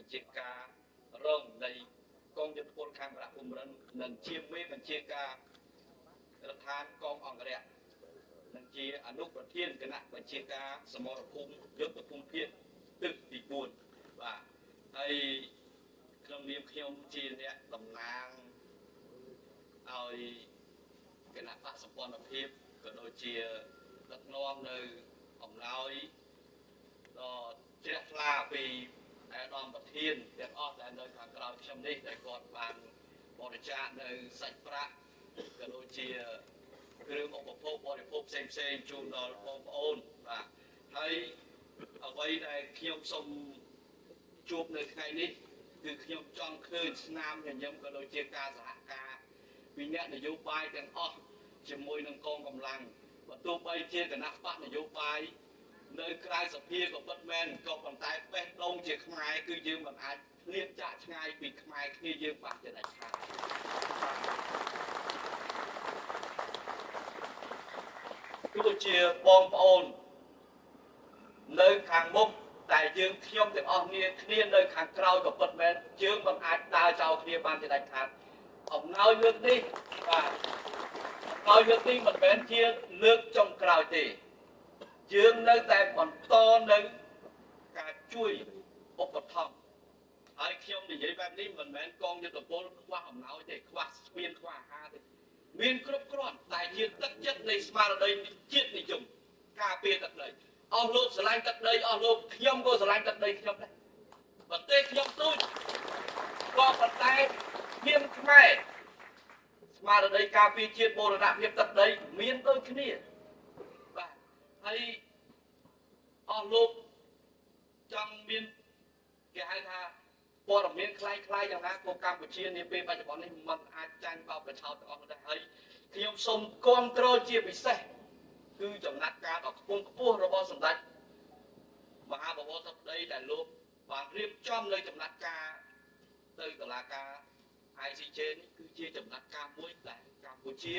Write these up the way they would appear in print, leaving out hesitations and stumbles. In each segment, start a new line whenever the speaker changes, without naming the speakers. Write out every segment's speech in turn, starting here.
បញ្ជាការរងនៃកងយុទ្ធពលខាងរដ្ឋភូមិន្ទនិងជាមេបញ្ជាការរដ្ឋានកងអង្គរៈនិងជាអនុប្រធានគណៈបញ្ជាការសមរភូមិយុទ្ធភូមិភាគទឹកទី4បាទហើយក្នុងនាមខ្ញុំជាអ្នកតំណាងឲ្យគណៈបកសម្ព័ន្ធភាពក៏ដូចជាដឹកនាំនៅអំណោយដ៏ជ្រះថ្លាពីអាដាមប្រធានទាំងអស់ដែលនៅខាងក្រៅខ្ញុំនេះដែលគាត់បានបរិច្ចាគនៅសាច់ប្រាក់ក៏ដូចជាគ្រឿងឧបភោគបរិភោគផ្សេងជូនដល់បងប្អូនបាទហើយអ្វីដែលខ្ញុំសូមជួបនៅថ្ងៃនេះគឺខ្ញុំចង់ឃើញស្នាមញញឹមក៏ដូចជាការសហការពីអ្នកនយោបាយទាំងអស់ជាមួយនឹងកងកម្លាំងបើទោះបីជាគណៈបកនយោបាយនៅក្រៅសភាក៏ពិតមែនក៏ប៉ុន្តែបេះដូងជាខ្មែរគឺយើងមិនអាចឃ្លាតចាកឆ្ងាយពីខ្មែរគ្នាយើងបាក់ជាដាច់ខាតទោះជាបងប្អូននៅខាងមុខតែយើងខ្ញុំទាំងអស់គ្នានៅខាងក្រោយក៏ពិតមែនយើងមិនអាចដើរចោលគ្នាបានជាដាច់ខាតអំណោយលើកនេះបាទអំណោយលើកនេះមិនមែនជាលើកចុងក្រោយទេយើងនៅតែបន្តនៅការជួយឧបត្ថម្ភហើយខ្ញុំនិយាយបែបនេះមិនមែនកងយុទ្ធពលខ្វះអំណោយទេខ្វះស្ពានខ្វះអាហារទេមានគ្រប់គ្រាន់តែជាទឹកចិត្តនៃស្មារតីជាតិនិយមការពារទឹកដីអស់លោកស្រឡាញ់ទឹកដីអស់លោកខ្ញុំក៏ស្រឡាញ់ទឹកដីខ្ញុំដែរប្រទេសខ្ញុំទូចក៏ប៉ុន្តែមានខ្មែរស្មារតីការពារជាតិបូរណភាពទឹកដីមានដូចគ្នាបាទហើយអស់លោកចង់មានគេហៅថាព័ត៌មានคล้ายៗយ៉ាងណាក៏កម្ពុជានាពេលបច្ចុប្បន្ននេះមិនអាចចាញ់បោកបញ្ឆោតទាំងអស់នោះដែរហើយខ្ញុំសូមគាំទ្រជាពិសេសគឺចំណាត់ការដ៏ខ្ពង់ខ្ពស់របស់សម្ដេចមហាបវរធិបតីដែលលោកបានរៀបចំនៅចំណាត់ការទៅតុលាការ ICJ នេះគឺជាចំណាត់ការមួយដែលកម្ពុជា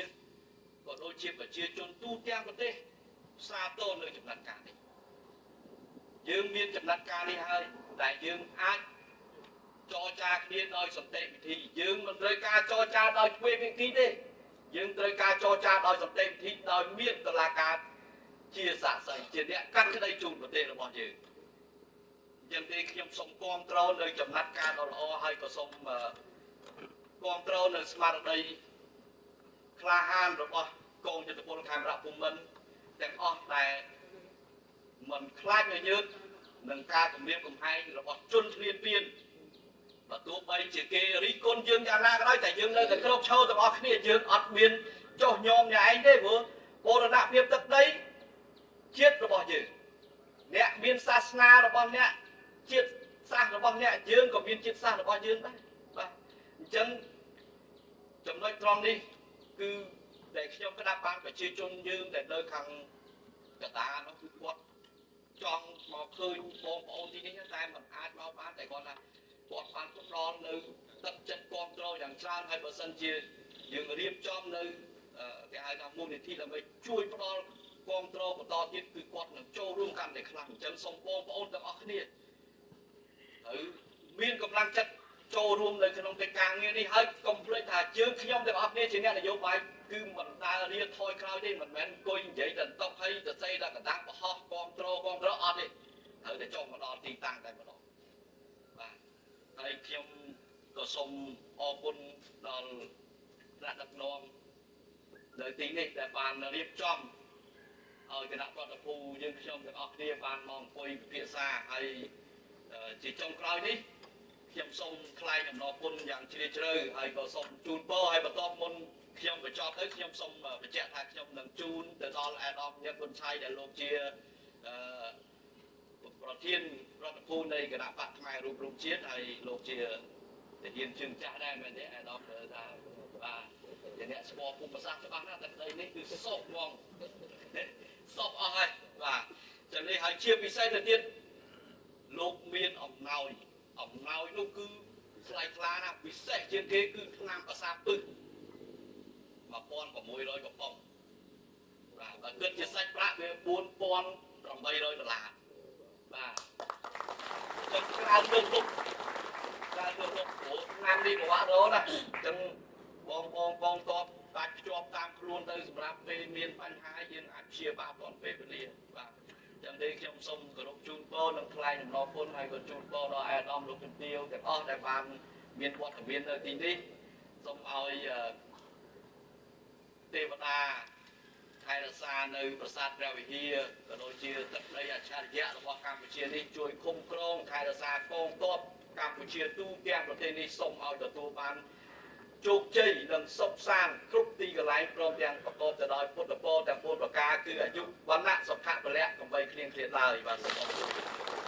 ក៏ដូចជាប្រជាជនទូទាំងប្រទេសសាទរនៅចំណាត់ការនេះយើងមានចំណាត់ការនេះហើយដែលយើងអាចចរចាគ្នាដោយសន្តិវិធីយើងមិនត្រូវការចរចាដោយទ្វេភាគីទេយើងត្រូវការចរចាដោយសន្តិវិធីដោយមានតុលាការជាសាក្សីជាអ្នកកាត់ក្តីជូនប្រទេសរបស់យើងយ៉ាងទេខ្ញុំសូមគាំទ្រនៅចំណាត់ការដ៏ល្អហើយក៏សូមគាំទ្រនៅស្មារតីក្លាហានរបស់កងយុទ្ធពលខេមរៈភូមិន្ទទាំងអស់ដែលមិនខ្លាចញញើតនឹងការគំរាមកំហែងរបស់ជនឈ្លានពានបើទោះបីជាគេរិះគន់យើងយ៉ាងណាក៏ដោយតែយើងនៅតែក្រោកឈរទាំងអស់គ្នាយើងអត់មានចោះញោមអ្នកឯងទេព្រោះបូរណភាពទឹកដីជាតិរបស់យើងអ្នកមានសាសនារបស់អ្នកជាតិសាសន៍របស់អ្នកយើងក៏មានជាតិសាសន៍របស់យើងដែរបាទអញ្ចឹងចំណុចត្រង់នេះគឺដែលខ្ញុំក្តាប់បានប្រជាជនយើងដែលនៅខាងកតានោះគឺគាត់ចង់មកឃើញបងប្អូនទីនេះតែមិនអាចមកបានតែគាត់ថាគាត់បានផ្ដល់នៅទឹកចិត្តគាំទ្រយ៉ាងច្រើនហើយបើសិនជាយើងរៀបចំនៅគេហៅថាមូលនិធិដើម្បីជួយផ្ដល់គាំទ្របន្តទៀតគឺគាត់នឹងចូលរួមកាន់តែខ្លាំងអញ្ចឹងសូមបងប្អូនទាំងអស់គ្នាហើយមានកម្លាំងចិត្តចូលរួមនៅក្នុងកិច្ចការងារនេះហើយកុំភ្លេចថាយើងខ្ញុំទាំងអស់គ្នាជាអ្នកនយោបាយគឺមិនដើររៀនថយក្រោយទេមិនមែនអង្គុយនិយាយតែតបហើយទៅសេតែកណ្ដាស់បោះគាំទ្រអត់ទេត្រូវតែចុះមកដល់ទីតាំងតែម្ដងបាទហើយខ្ញុំក៏សូមអរគុណដល់អ្នកដឹកនាំនៅទីនេះដែលបានរៀបចំឲ្យគណៈរដ្ឋភូយើងខ្ញុំទាំងអស់គ្នាបានមកអង្គុយពិភាក្សាហើយជាចុងក្រោយនេះខ្ញុំសូមថ្លែងអំណរគុណយ៉ាងជ្រាលជ្រៅហើយក៏សូមជូនពរឲ្យបន្តមុនខ្ញុំបញ្ចប់ទៅខ្ញុំសូមបញ្ជាក់ថាខ្ញុំនឹងជូនទៅដល់អាដាមញឹកគុណឆៃដែលលោកជាប្រធានរដ្ឋភូនៃគណៈបកខ្មែររួមជាតិហើយលោកជាទាហានជើងចាស់ដែរមែនទេអាដាមថាបាទជាអ្នកស្គាល់ភូមិសាស្ត្រច្បាស់ណាស់តែនេះគឺសោកហ្មងសោកអស់ហើយបាទចឹងនេះហើយជាពិសេសទៅទៀតលោកមានអំណោយនោះគឺថ្លៃថ្លាណាស់ពិសេសជាងគេគឺឆ្នាំភាសាពឹស1600កប៉ុងបាទបើគិតជាសាច់ប្រាក់វា$4800បាទចឹងច្រើនលើក នេះប្រវត្តិរណាចឹងបងតបតាច់ជាប់តាមខ្លួនទៅសម្រាប់ពេលមានបញ្ហាយើងអាចព្យាបាលទាន់ពេលវេលាបាទចឹងទេខ្ញុំសូមគោរពជូនពរនិងថ្លែងអំណរគុណហើយក៏ជូនពរដល់អាយដាមលោកជំទាវទាំងអស់ដែលបានមានវត្តមាននៅទីនេះសូមឲ្យទេវតាថែរក្សានៅប្រាសាទព្រះវិហារក៏ដូចជាទឹកដីអច្ឆរិយៈរបស់កម្ពុជានេះជួយคุ้មគ្រងថែរក្សាកងទ័ពកម្ពុជាទូទាំងប្រទេសនេះសូមឲ្យទទួលបានជោគជ័យនិងសុខសាន្តគ្រប់ទីកន្លែងព្រមទាំងប្រកបទៅដោយពុទ្ធពរទាំង4ប្រការគឺអាយុវណ្ណៈសុខៈពលៈកំបីគ្លៀងគ្លាតឡើយបាទសូមអរគុណ